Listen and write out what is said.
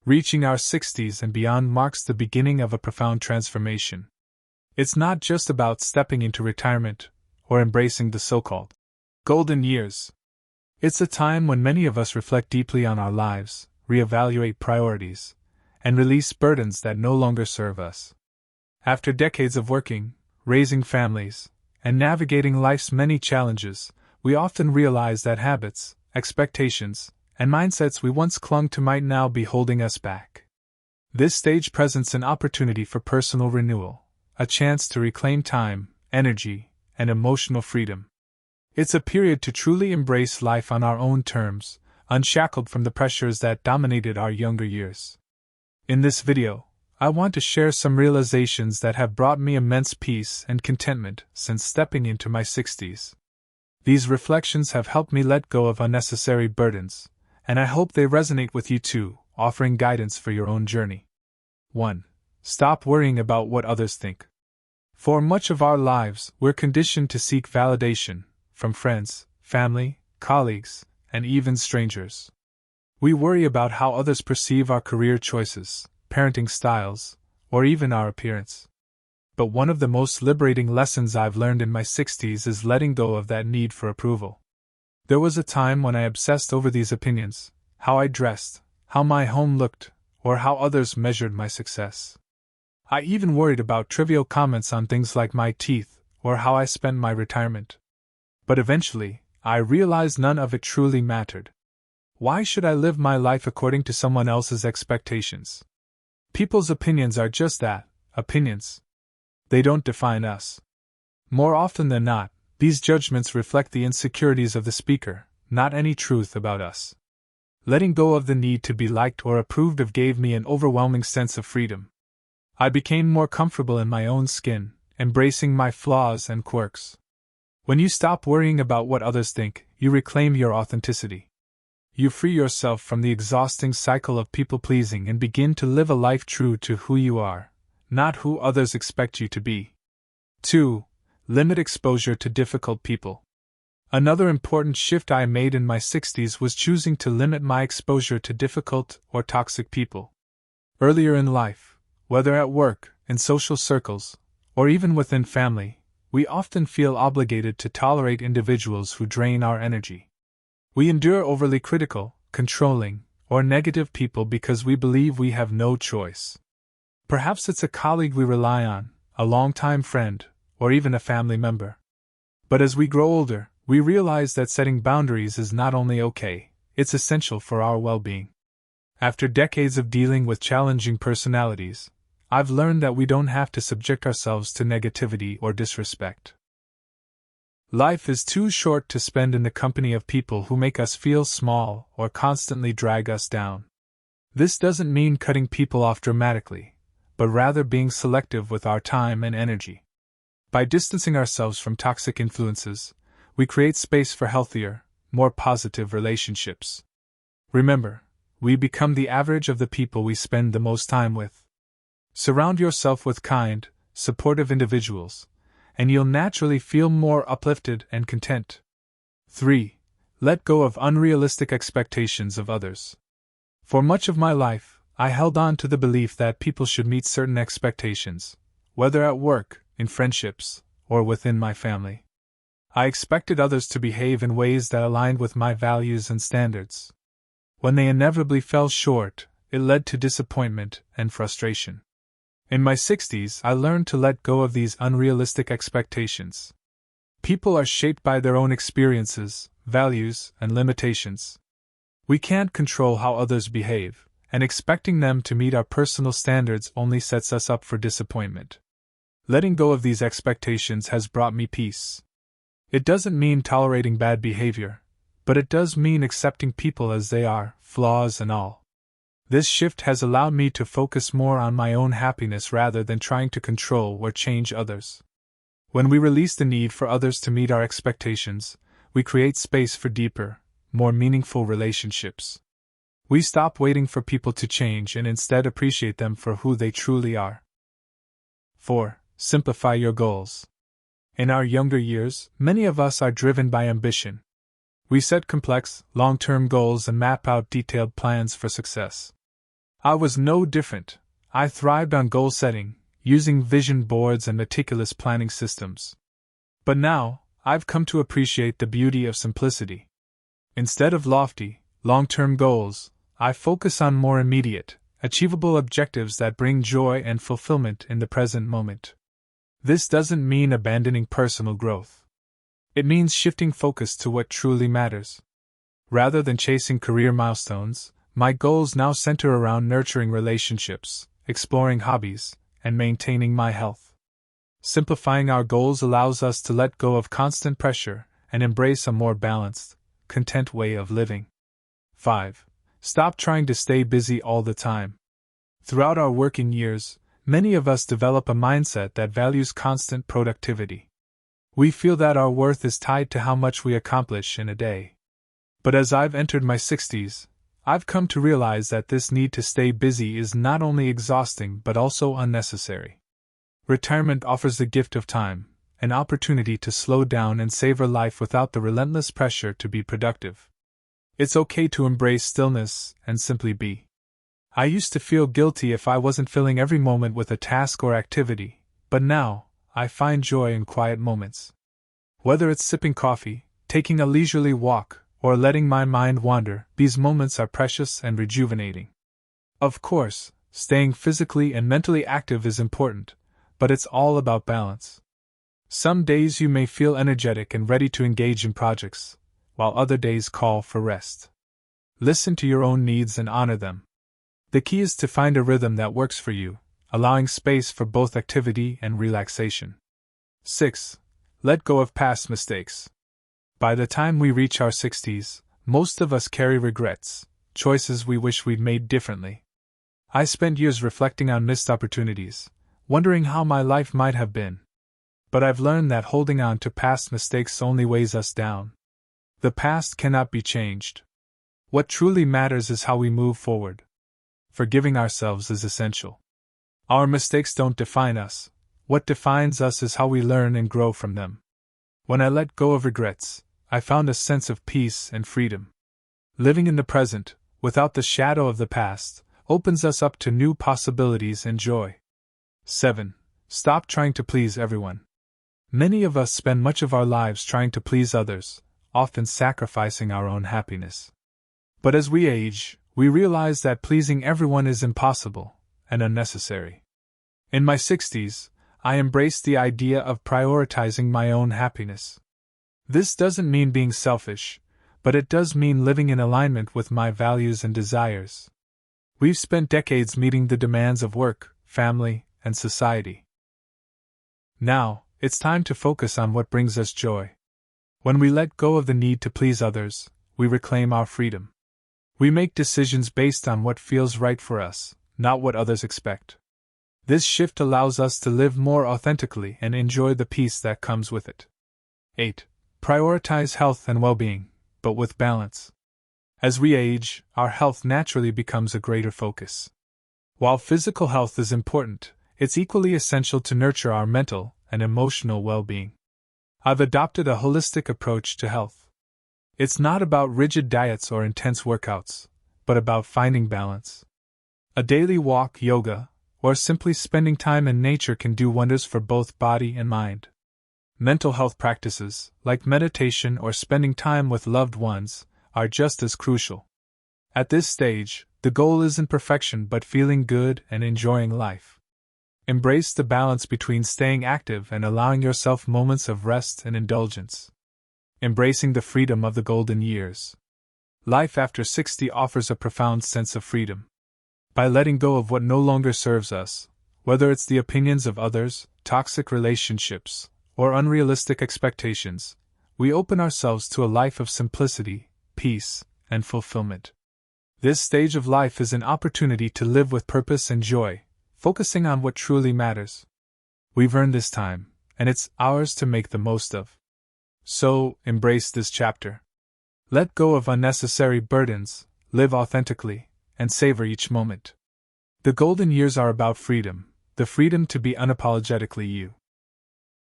Reaching our 60s and beyond marks the beginning of a profound transformation. It's not just about stepping into retirement or embracing the so-called golden years. It's a time when many of us reflect deeply on our lives, reevaluate priorities, and release burdens that no longer serve us. After decades of working, raising families, and navigating life's many challenges, we often realize that habits, expectations, and mindsets we once clung to might now be holding us back. This stage presents an opportunity for personal renewal, a chance to reclaim time, energy, and emotional freedom. It's a period to truly embrace life on our own terms, unshackled from the pressures that dominated our younger years. In this video, I want to share some realizations that have brought me immense peace and contentment since stepping into my 60s. These reflections have helped me let go of unnecessary burdens, and I hope they resonate with you too, offering guidance for your own journey. 1. Stop worrying about what others think. For much of our lives, we're conditioned to seek validation from friends, family, colleagues, and even strangers. We worry about how others perceive our career choices, parenting styles, or even our appearance. But one of the most liberating lessons I've learned in my 60s is letting go of that need for approval. There was a time when I obsessed over these opinions, how I dressed, how my home looked, or how others measured my success. I even worried about trivial comments on things like my teeth or how I spent my retirement. But eventually, I realized none of it truly mattered. Why should I live my life according to someone else's expectations? People's opinions are just that, opinions. They don't define us. More often than not, these judgments reflect the insecurities of the speaker, not any truth about us. Letting go of the need to be liked or approved of gave me an overwhelming sense of freedom. I became more comfortable in my own skin, embracing my flaws and quirks. When you stop worrying about what others think, you reclaim your authenticity. You free yourself from the exhausting cycle of people-pleasing and begin to live a life true to who you are, not who others expect you to be. 2. Limit exposure to difficult people. Another important shift I made in my 60s was choosing to limit my exposure to difficult or toxic people. Earlier in life, whether at work, in social circles, or even within family, we often feel obligated to tolerate individuals who drain our energy. We endure overly critical, controlling, or negative people because we believe we have no choice. Perhaps it's a colleague we rely on, a longtime friend, or even a family member. But as we grow older, we realize that setting boundaries is not only okay, it's essential for our well-being. After decades of dealing with challenging personalities, I've learned that we don't have to subject ourselves to negativity or disrespect. Life is too short to spend in the company of people who make us feel small or constantly drag us down. This doesn't mean cutting people off dramatically, but rather being selective with our time and energy. By distancing ourselves from toxic influences, we create space for healthier, more positive relationships. Remember, we become the average of the people we spend the most time with. Surround yourself with kind, supportive individuals, and you'll naturally feel more uplifted and content. 3. Let go of unrealistic expectations of others. For much of my life, I held on to the belief that people should meet certain expectations, whether at work, in friendships, or within my family. I expected others to behave in ways that aligned with my values and standards. When they inevitably fell short, it led to disappointment and frustration. In my 60s, I learned to let go of these unrealistic expectations. People are shaped by their own experiences, values, and limitations. We can't control how others behave, and expecting them to meet our personal standards only sets us up for disappointment. Letting go of these expectations has brought me peace. It doesn't mean tolerating bad behavior, but it does mean accepting people as they are, flaws and all. This shift has allowed me to focus more on my own happiness rather than trying to control or change others. When we release the need for others to meet our expectations, we create space for deeper, more meaningful relationships. We stop waiting for people to change and instead appreciate them for who they truly are. 4. Simplify your goals. In our younger years, many of us are driven by ambition. We set complex, long-term goals and map out detailed plans for success. I was no different. I thrived on goal setting, using vision boards and meticulous planning systems. But now, I've come to appreciate the beauty of simplicity. Instead of lofty, long-term goals, I focus on more immediate, achievable objectives that bring joy and fulfillment in the present moment. This doesn't mean abandoning personal growth. It means shifting focus to what truly matters. Rather than chasing career milestones, my goals now center around nurturing relationships, exploring hobbies, and maintaining my health. Simplifying our goals allows us to let go of constant pressure and embrace a more balanced, content way of living. 5. Stop trying to stay busy all the time. Throughout our working years, many of us develop a mindset that values constant productivity. We feel that our worth is tied to how much we accomplish in a day. But as I've entered my 60s, I've come to realize that this need to stay busy is not only exhausting but also unnecessary. Retirement offers the gift of time, an opportunity to slow down and savor life without the relentless pressure to be productive. It's okay to embrace stillness and simply be. I used to feel guilty if I wasn't filling every moment with a task or activity, but now, I find joy in quiet moments. Whether it's sipping coffee, taking a leisurely walk, or letting my mind wander, these moments are precious and rejuvenating. Of course, staying physically and mentally active is important, but it's all about balance. Some days you may feel energetic and ready to engage in projects, while other days call for rest. Listen to your own needs and honor them. The key is to find a rhythm that works for you, allowing space for both activity and relaxation. 6. Let go of past mistakes. By the time we reach our 60s, most of us carry regrets, choices we wish we'd made differently. I spent years reflecting on missed opportunities, wondering how my life might have been. But I've learned that holding on to past mistakes only weighs us down. The past cannot be changed. What truly matters is how we move forward. Forgiving ourselves is essential. Our mistakes don't define us. What defines us is how we learn and grow from them. When I let go of regrets, I found a sense of peace and freedom. Living in the present, without the shadow of the past, opens us up to new possibilities and joy. 7. Stop trying to please everyone. Many of us spend much of our lives trying to please others, often sacrificing our own happiness. But as we age, we realize that pleasing everyone is impossible and unnecessary. In my 60s, I embraced the idea of prioritizing my own happiness. This doesn't mean being selfish, but it does mean living in alignment with my values and desires. We've spent decades meeting the demands of work, family, and society. Now, it's time to focus on what brings us joy. When we let go of the need to please others, we reclaim our freedom. We make decisions based on what feels right for us, not what others expect. This shift allows us to live more authentically and enjoy the peace that comes with it. 8. Prioritize health and well-being, but with balance. As we age, our health naturally becomes a greater focus. While physical health is important, it's equally essential to nurture our mental and emotional well-being. I've adopted a holistic approach to health. It's not about rigid diets or intense workouts, but about finding balance. A daily walk, yoga, or simply spending time in nature can do wonders for both body and mind. Mental health practices, like meditation or spending time with loved ones, are just as crucial. At this stage, the goal isn't perfection but feeling good and enjoying life. Embrace the balance between staying active and allowing yourself moments of rest and indulgence. Embracing the freedom of the golden years. Life after 60 offers a profound sense of freedom. By letting go of what no longer serves us, whether it's the opinions of others, toxic relationships, or unrealistic expectations, we open ourselves to a life of simplicity, peace, and fulfillment. This stage of life is an opportunity to live with purpose and joy, focusing on what truly matters. We've earned this time, and it's ours to make the most of. So, embrace this chapter. Let go of unnecessary burdens, live authentically, and savor each moment. The golden years are about freedom, the freedom to be unapologetically you.